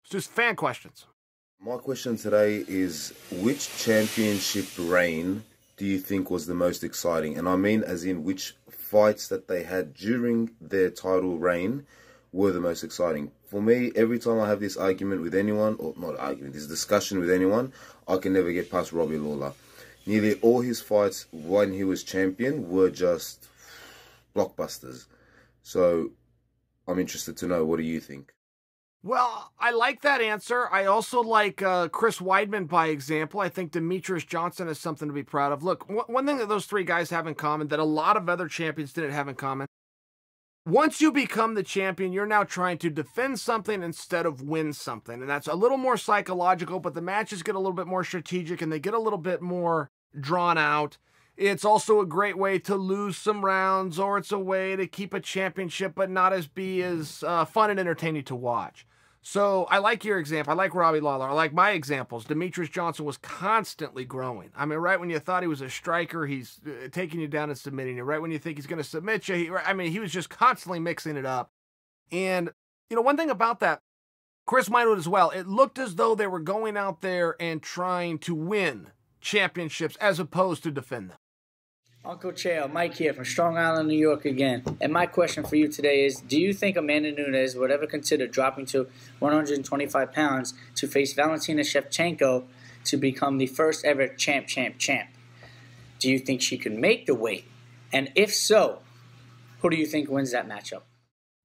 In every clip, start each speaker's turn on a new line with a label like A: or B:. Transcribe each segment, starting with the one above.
A: It's just fan questions.
B: My question today is, which championship reign do you think was the most exciting? And I mean as in which fights that they had during their title reign were the most exciting. For me, every time I have this argument with anyone, or not argument, this discussion with anyone, I can never get past Robbie Lawler. Nearly all his fights when he was champion were just blockbusters. So I'm interested to know, what do you think?
A: Well, I like that answer. I also like Chris Weidman, by example. I think Demetrius Johnson is something to be proud of. Look, one thing that those three guys have in common that a lot of other champions didn't have in common, once you become the champion, you're now trying to defend something instead of win something. And that's a little more psychological, but the matches get a little bit more strategic and they get a little bit more drawn out. It's also a great way to lose some rounds, or it's a way to keep a championship but not be as fun and entertaining to watch. So I like your example. I like Robbie Lawler. I like my examples. Demetrius Johnson was constantly growing. I mean, right when you thought he was a striker, he's taking you down and submitting you. Right when you think he's going to submit you, he was just constantly mixing it up. And, one thing about that, Chris Weidman as well, it looked as though they were going out there and trying to win championships as opposed to defend them.
C: Uncle Chael, Mike here from Strong Island, New York again. And my question for you today is, do you think Amanda Nunes would ever consider dropping to 125 pounds to face Valentina Shevchenko to become the first ever champ? Do you think she can make the weight? And if so, who do you think wins that matchup?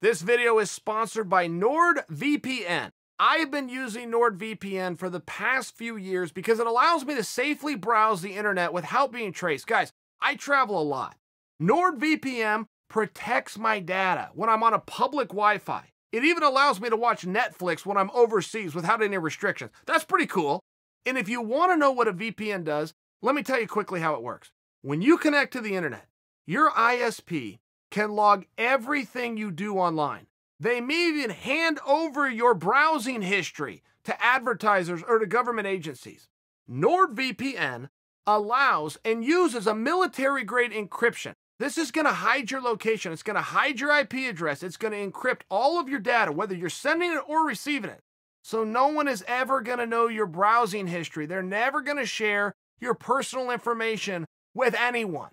A: This video is sponsored by NordVPN. I have been using NordVPN for the past few years because it allows me to safely browse the internet without being traced. Guys, I travel a lot. NordVPN protects my data when I'm on a public Wi-Fi. It even allows me to watch Netflix when I'm overseas without any restrictions. That's pretty cool. And if you want to know what a VPN does, let me tell you quickly how it works. When you connect to the internet, your ISP can log everything you do online. They may even hand over your browsing history to advertisers or to government agencies. NordVPN allows and uses a military-grade encryption. This is going to hide your location. It's going to hide your IP address. It's going to encrypt all of your data, whether you're sending it or receiving it. So no one is ever going to know your browsing history. They're never going to share your personal information with anyone.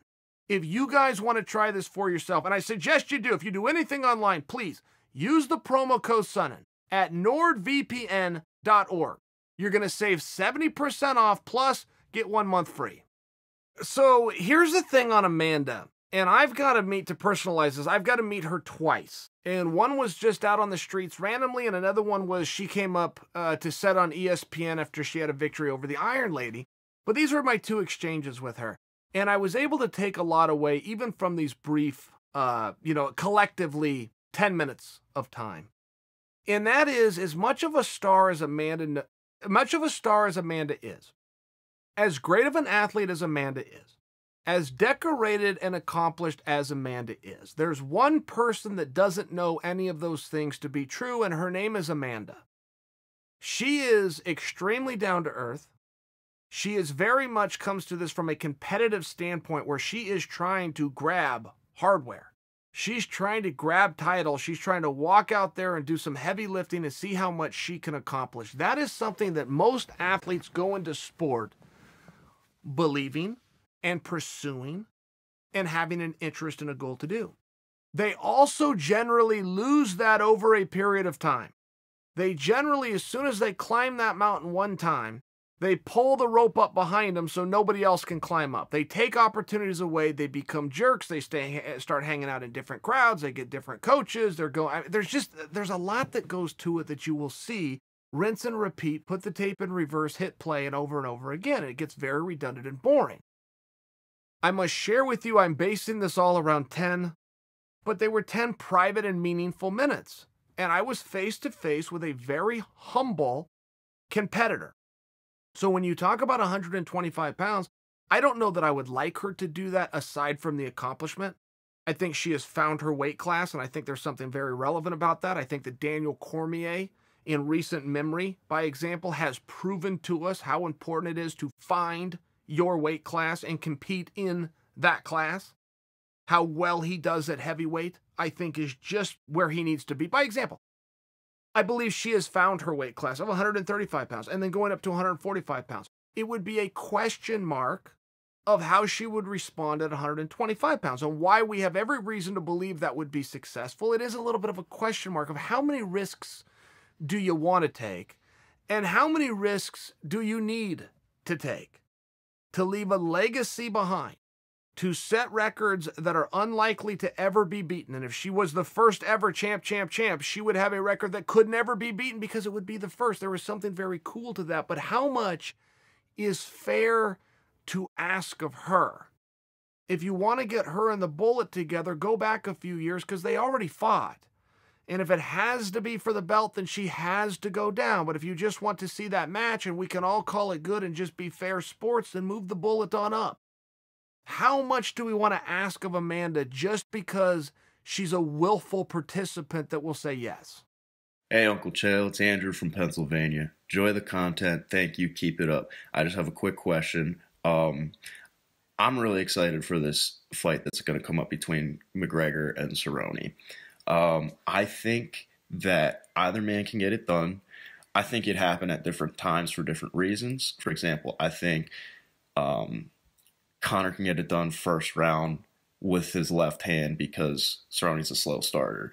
A: If you guys want to try this for yourself, and I suggest you do, if you do anything online, please use the promo code Sonnen at nordvpn.org. You're going to save 70% off, plus get 1 month free. So here's the thing on Amanda, and I've got to personalize this, I've got to meet her twice. And one was just out on the streets randomly, and another one was she came up to set on ESPN after she had a victory over the Iron Lady. But these were my 2 exchanges with her. And I was able to take a lot away, even from these brief, collectively 10 minutes of time. And that is, as much of a star as Amanda is, as great of an athlete as Amanda is, as decorated and accomplished as Amanda is, there's one person that doesn't know any of those things to be true, and her name is Amanda. She is extremely down to earth. She is very much comes to this from a competitive standpoint where she is trying to grab hardware. She's trying to grab titles. She's trying to walk out there and do some heavy lifting and see how much she can accomplish. That is something that most athletes go into sport believing and pursuing and having an interest and a goal to do. They also generally lose that over a period of time. They generally, as soon as they climb that mountain one time, they pull the rope up behind them so nobody else can climb up. They take opportunities away. They become jerks. They start hanging out in different crowds. They get different coaches. There's a lot that goes to it that you will see. Rinse and repeat, put the tape in reverse, hit play, and over again. It gets very redundant and boring. I must share with you, I'm basing this all around 10, but they were 10 private and meaningful minutes. And I was face to face with a very humble competitor. So when you talk about 125 pounds, I don't know that I would like her to do that aside from the accomplishment. I think she has found her weight class, and I think there's something very relevant about that. I think that Daniel Cormier, in recent memory, by example, has proven to us how important it is to find your weight class and compete in that class. How well he does at heavyweight, I think, is just where he needs to be. By example, I believe she has found her weight class of 135 pounds and then going up to 145 pounds. It would be a question mark of how she would respond at 125 pounds and why we have every reason to believe that would be successful. It is a little bit of a question mark of how many risks do you want to take and how many risks do you need to take to leave a legacy behind, to set records that are unlikely to ever be beaten. And if she was the first ever champ, she would have a record that could never be beaten because it would be the first. There was something very cool to that. But how much is fair to ask of her? If you want to get her and the Bullet together, go back a few years because they already fought. And if it has to be for the belt, then she has to go down. But if you just want to see that match and we can all call it good and just be fair sports, then move the Bullet on up. How much do we want to ask of Amanda just because she's a willful participant that will say yes?
D: Hey, Uncle Chael, it's Andrew from Pennsylvania. Enjoy the content. Thank you. Keep it up. I just have a quick question. I'm really excited for this fight that's going to come up between McGregor and Cerrone. I think that either man can get it done. I think it happened at different times for different reasons. For example, I think Conor can get it done first round with his left hand because Cerrone's a slow starter.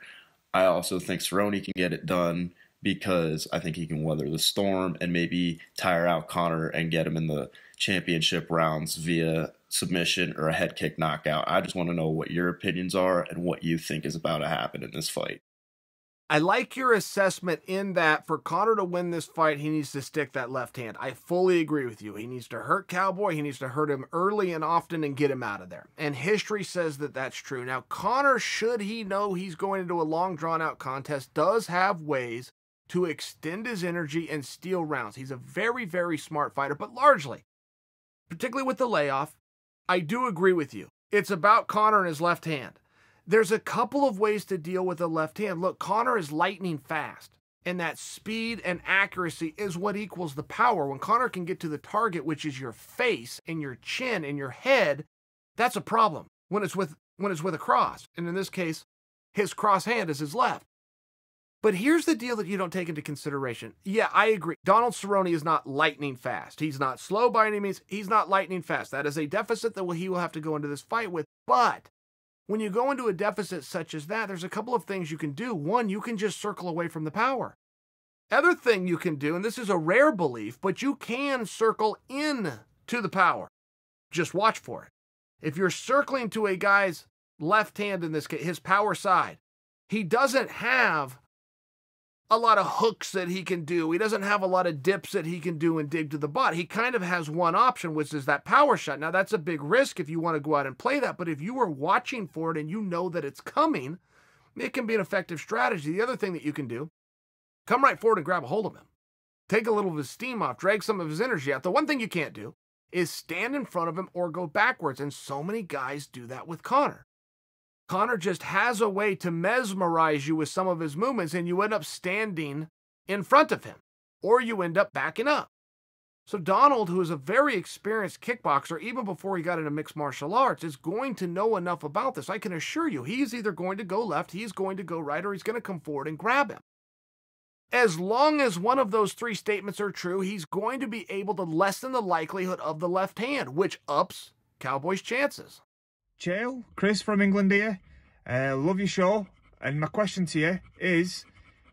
D: I also think Cerrone can get it done because I think he can weather the storm and maybe tire out Conor and get him in the championship rounds via submission or a head kick knockout. I just want to know what your opinions are and what you think is about to happen in this fight.
A: I like your assessment in that for Conor to win this fight, he needs to stick that left hand. I fully agree with you. He needs to hurt Cowboy. He needs to hurt him early and often and get him out of there. And history says that that's true. Now, Conor, should he know he's going into a long, drawn-out contest, does have ways to extend his energy and steal rounds. He's a very, very smart fighter, but largely, particularly with the layoff, I do agree with you. It's about Conor and his left hand. There's a couple of ways to deal with the left hand. Look, Conor is lightning fast, and that speed and accuracy is what equals the power. When Conor can get to the target, which is your face and your chin and your head, that's a problem when it's with a cross. And in this case, his cross hand is his left. But here's the deal that you don't take into consideration. Yeah, I agree. Donald Cerrone is not lightning fast. He's not slow by any means. He's not lightning fast. That is a deficit that he will have to go into this fight with. But when you go into a deficit such as that, there's a couple of things you can do. One, you can just circle away from the power. Other thing you can do, and this is a rare belief, but you can circle in to the power. Just watch for it. If you're circling to a guy's left hand, in this case, his power side, he doesn't have a lot of hooks that he can do. He doesn't have a lot of dips that he can do and dig to the butt. He kind of has one option, which is that power shot. Now, that's a big risk if you want to go out and play that, but if you are watching for it and you know that it's coming, it can be an effective strategy. The other thing that you can do, come right forward and grab a hold of him. Take a little of his steam off, drag some of his energy out. The one thing you can't do is stand in front of him or go backwards, and so many guys do that with Conor. Conor just has a way to mesmerize you with some of his movements, and you end up standing in front of him, or you end up backing up. So Donald, who is a very experienced kickboxer, even before he got into mixed martial arts, is going to know enough about this. I can assure you, he's either going to go left, he's going to go right, or he's going to come forward and grab him. As long as one of those three statements are true, he's going to be able to lessen the likelihood of the left hand, which ups Cowboy's chances.
E: Chael, Chris from England here. Love your show. And my question to you is,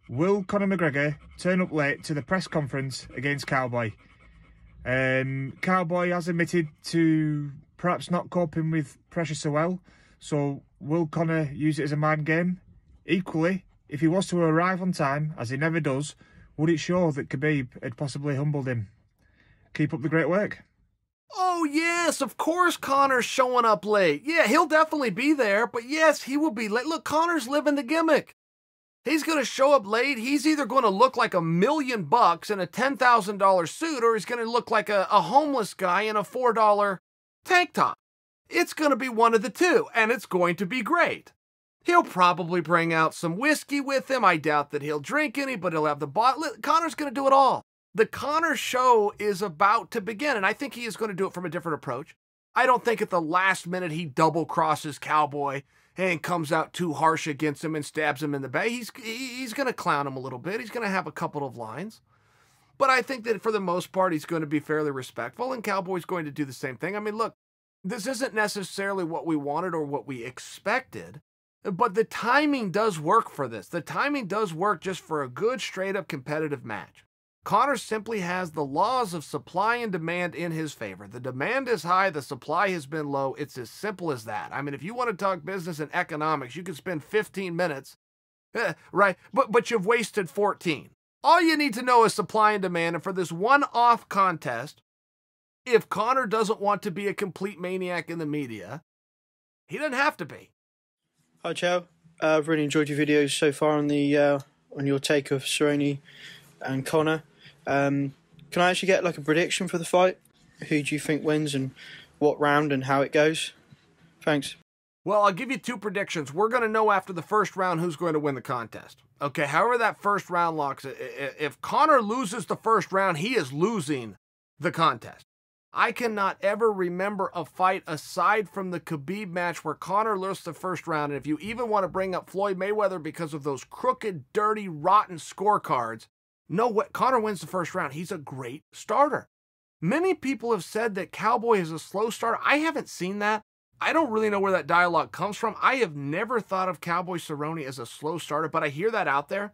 E: will Conor McGregor turn up late to the press conference against Cowboy? Cowboy has admitted to perhaps not coping with pressure so well. So will Conor use it as a mind game? Equally, if he was to arrive on time, as he never does, would it show that Khabib had possibly humbled him? Keep up the great work.
A: Oh, yes, of course Conor's showing up late. Yeah, he'll definitely be there, but yes, he will be late. Look, Conor's living the gimmick. He's going to show up late. He's either going to look like $1 million in a $10,000 suit, or he's going to look like a homeless guy in a $4 tank top. It's going to be one of the two, and it's going to be great. He'll probably bring out some whiskey with him. I doubt that he'll drink any, but he'll have the bottle. Conor's going to do it all. The Conor show is about to begin, and I think he is going to do it from a different approach. I don't think at the last minute he double-crosses Cowboy and comes out too harsh against him and stabs him in the back, he's going to clown him a little bit. He's going to have a couple of lines. But I think that for the most part, he's going to be fairly respectful, and Cowboy's going to do the same thing. I mean, look, this isn't necessarily what we wanted or what we expected, but the timing does work for this. The timing does work just for a good, straight-up competitive match. Conor simply has the laws of supply and demand in his favor. The demand is high, the supply has been low. It's as simple as that. I mean, if you want to talk business and economics, you can spend 15 minutes, right? But you've wasted 14. All you need to know is supply and demand, and for this one-off contest, if Conor doesn't want to be a complete maniac in the media, he doesn't have to be.
F: Hi, Chael. I've really enjoyed your videos so far on your take of Cerrone and Conor. Can I actually get like a prediction for the fight? Who do you think wins and what round and how it goes? Thanks.
A: Well, I'll give you two predictions. We're going to know after the first round who's going to win the contest. Okay, however that first round locks, if Conor loses the first round, he is losing the contest. I cannot ever remember a fight aside from the Khabib match where Conor lost the first round. And if you even want to bring up Floyd Mayweather because of those crooked, dirty, rotten scorecards, no way, Conor wins the first round. He's a great starter. Many people have said that Cowboy is a slow starter. I haven't seen that. I don't really know where that dialogue comes from. I have never thought of Cowboy Cerrone as a slow starter, but I hear that out there.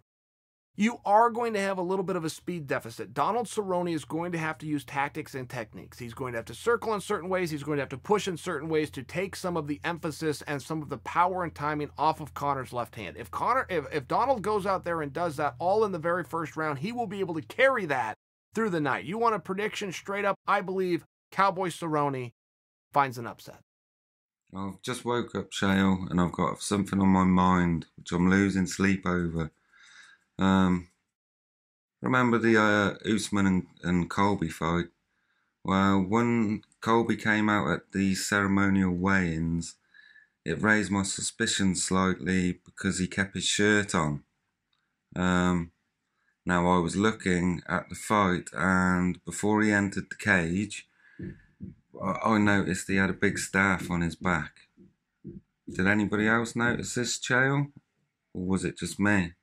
A: You are going to have a little bit of a speed deficit. Donald Cerrone is going to have to use tactics and techniques. He's going to have to circle in certain ways. He's going to have to push in certain ways to take some of the emphasis and some of the power and timing off of Conor's left hand. If Donald goes out there and does that all in the very first round, he will be able to carry that through the night. You want a prediction straight up? I believe Cowboy Cerrone finds an upset.
G: I've just woke up, Chael, and I've got something on my mind which I'm losing sleep over. Remember the Usman and Colby fight? Well, when Colby came out at the ceremonial weigh-ins, it raised my suspicions slightly because he kept his shirt on. Now I was looking at the fight, and before he entered the cage, I noticed he had a big staff on his back. Did anybody else notice this, Chael? Or was it just me?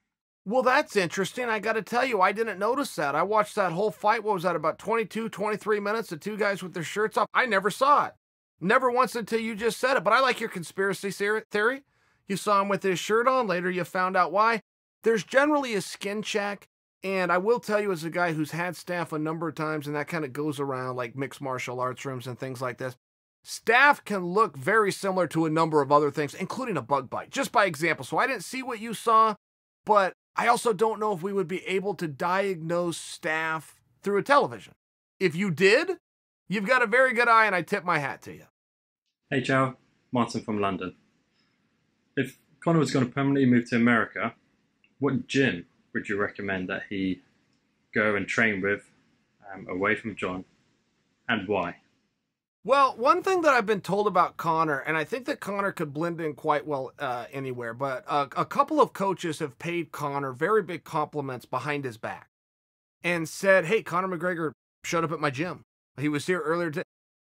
A: Well, that's interesting. I got to tell you, I didn't notice that. I watched that whole fight. What was that, about 22, 23 minutes? The two guys with their shirts off. I never saw it. Never once until you just said it. But I like your conspiracy theory. You saw him with his shirt on. Later, you found out why. There's generally a skin check. And I will tell you, as a guy who's had staff a number of times, and that kind of goes around like mixed martial arts rooms and things like this, staff can look very similar to a number of other things, including a bug bite, just by example. So I didn't see what you saw, but I also don't know if we would be able to diagnose staff through a television. If you did, you've got a very good eye, and I tip my hat to you.
H: Hey, Chow. Martin from London. If Conor was going to permanently move to America, what gym would you recommend that he go and train with away from John, and why?
A: Well, one thing that I've been told about Conor, and I think that Conor could blend in quite well anywhere, but a couple of coaches have paid Conor very big compliments behind his back and said, hey, Conor McGregor showed up at my gym. He was here earlier today.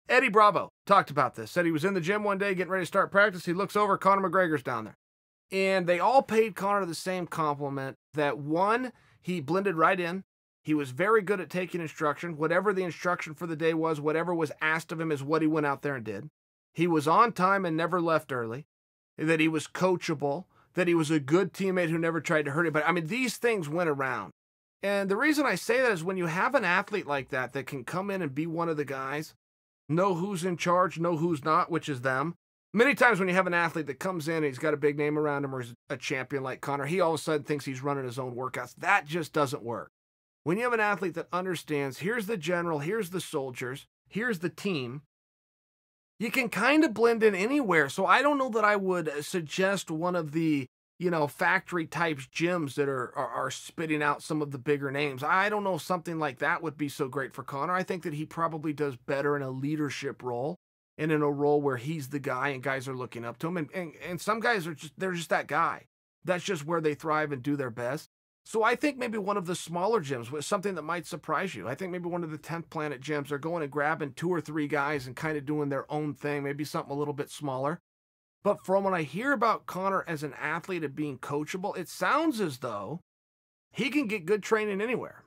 A: Eddie Bravo talked about this, said he was in the gym one day getting ready to start practice. He looks over, Conor McGregor's down there. And they all paid Conor the same compliment that, one, he blended right in. He was very good at taking instruction. Whatever the instruction for the day was, whatever was asked of him is what he went out there and did. He was on time and never left early. That he was coachable. That he was a good teammate who never tried to hurt him. But, I mean, these things went around. And the reason I say that is when you have an athlete like that that can come in and be one of the guys, know who's in charge, know who's not, which is them. Many times when you have an athlete that comes in and he's got a big name around him or he's a champion like Conor, he all of a sudden thinks he's running his own workouts. That just doesn't work. When you have an athlete that understands, here's the general, here's the soldiers, here's the team, you can kind of blend in anywhere. So I don't know that I would suggest one of the, factory types gyms that are spitting out some of the bigger names. I don't know if something like that would be so great for Conor. I think that he probably does better in a leadership role. And in a role where he's the guy and guys are looking up to him. And some guys they're just that guy. That's just where they thrive and do their best. So I think maybe one of the smaller gyms was something that might surprise you. I think maybe one of the 10th Planet gyms, they're going and grabbing 2 or 3 guys and kind of doing their own thing, maybe something a little bit smaller. But from what I hear about Conor as an athlete and being coachable, it sounds as though he can get good training anywhere.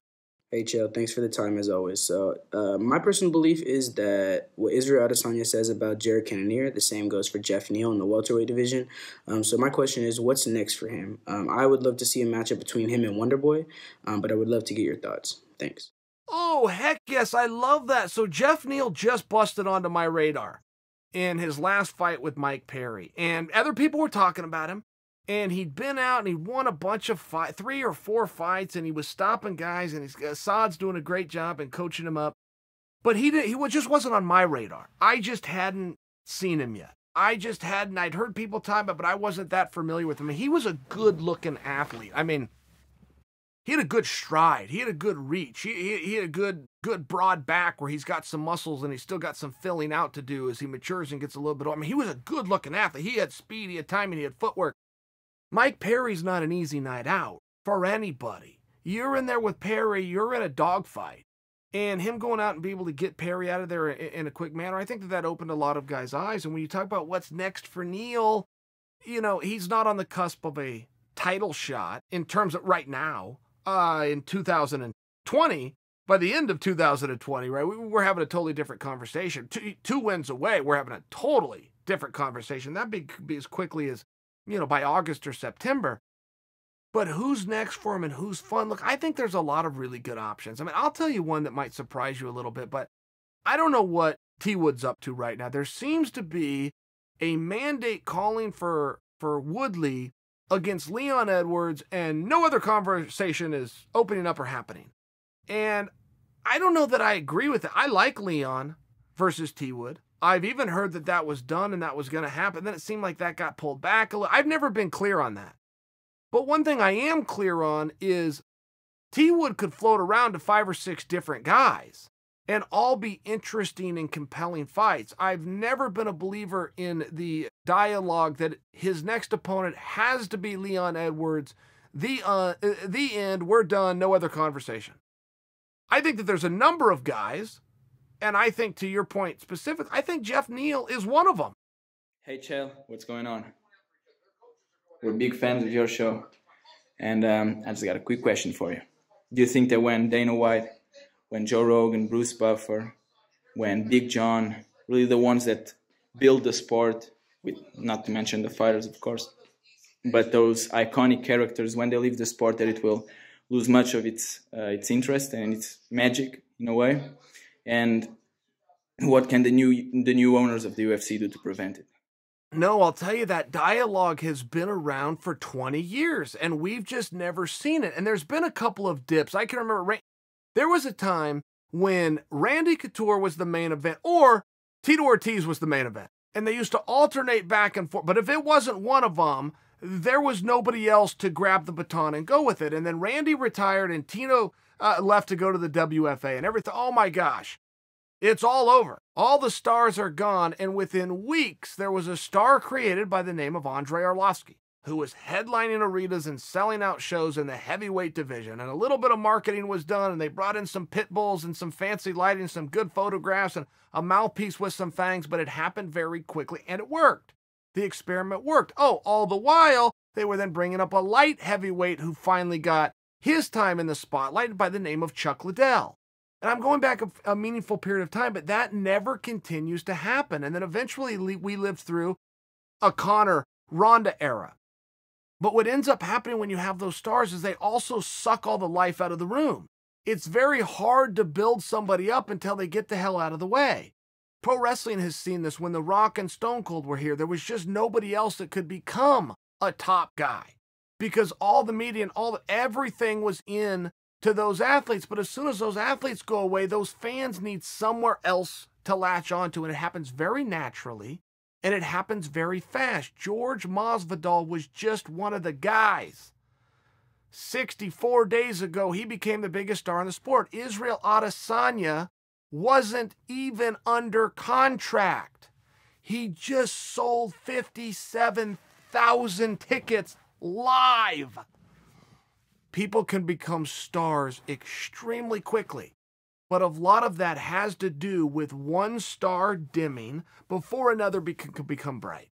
I: Hey, Chael, thanks for the time as always. So, my personal belief is that what Israel Adesanya says about Jared Cannonier, the same goes for Jeff Neal in the welterweight division. So my question is, what's next for him? I would love to see a matchup between him and Wonderboy, but I would love to get your thoughts. Thanks.
A: Oh, heck yes, I love that. So Jeff Neal just busted onto my radar in his last fight with Mike Perry, and other people were talking about him. And he'd been out and he won a bunch of 3 or 4 fights, and he was stopping guys, and Assad's doing a great job and coaching him up. But he just wasn't on my radar. I just hadn't seen him yet. I'd heard people talk about, but I wasn't that familiar with him. He was a good-looking athlete. I mean, he had a good stride. He had a good reach. He had a good broad back where he's got some muscles and he's still got some filling out to do as he matures and gets a little bit older. I mean, he was a good-looking athlete. He had speed, he had timing, he had footwork. Mike Perry's not an easy night out for anybody. You're in there with Perry, you're in a dogfight. And him going out and be able to get Perry out of there in a quick manner, I think that opened a lot of guys' eyes. And when you talk about what's next for Neal, you know, he's not on the cusp of a title shot in terms of right now, in 2020. By the end of 2020, right, we're having a totally different conversation. Two wins away, we're having a totally different conversation. That'd be as quickly as, you know, by August or September. But who's next for him and who's fun? Look, I think there's a lot of really good options. I mean, I'll tell you one that might surprise you a little bit, but I don't know what T. Wood's up to right now. There seems to be a mandate calling for Woodley against Leon Edwards, and no other conversation is opening up or happening. And I don't know that I agree with it. I like Leon versus T. Wood. I've even heard that that was done and that was going to happen. Then it seemed like that got pulled back a little. I've never been clear on that. But one thing I am clear on is T. Wood could float around to 5 or 6 different guys and all be interesting and compelling fights. I've never been a believer in the dialogue that his next opponent has to be Leon Edwards. The end, we're done, no other conversation. I think that there's a number of guys, and I think, to your point specific, I think Jeff Neal is one of them.
J: Hey, Chael, what's going on? We're big fans of your show, and I just got a quick question for you. Do you think that when Dana White, when Joe Rogan, Bruce Buffer, when Big John, really the ones that build the sport, with not to mention the fighters, of course, but those iconic characters, when they leave the sport, that it will lose much of its interest and its magic in a way? And what can the new owners of the UFC do to prevent it?
A: No, I'll tell you, that dialogue has been around for 20 years, and we've just never seen it. And there's been a couple of dips. I can remember there was a time when Randy Couture was the main event, or Tito Ortiz was the main event, and they used to alternate back and forth. But if it wasn't one of them, there was nobody else to grab the baton and go with it. And then Randy retired, and Tino left to go to the WFA, and everything. Oh my gosh. It's all over. All the stars are gone, and within weeks, there was a star created by the name of Andrei Arlovsky, who was headlining arenas and selling out shows in the heavyweight division. And a little bit of marketing was done, and they brought in some pit bulls and some fancy lighting, some good photographs, and a mouthpiece with some fangs, but it happened very quickly, and it worked. The experiment worked. Oh, all the while, they were then bringing up a light heavyweight who finally got his time in the spotlight by the name of Chuck Liddell. And I'm going back a meaningful period of time, but that never continues to happen. And then eventually we lived through a Conor Ronda era. But what ends up happening when you have those stars is they also suck all the life out of the room. It's very hard to build somebody up until they get the hell out of the way. Pro wrestling has seen this. When The Rock and Stone Cold were here, there was just nobody else that could become a top guy because all the media and everything was in to those athletes. But as soon as those athletes go away, those fans need somewhere else to latch onto, and it happens very naturally, and it happens very fast. George Masvidal was just one of the guys. 64 days ago, he became the biggest star in the sport. Israel Adesanya wasn't even under contract. He just sold 57,000 tickets live. People can become stars extremely quickly, but a lot of that has to do with one star dimming before another can become bright.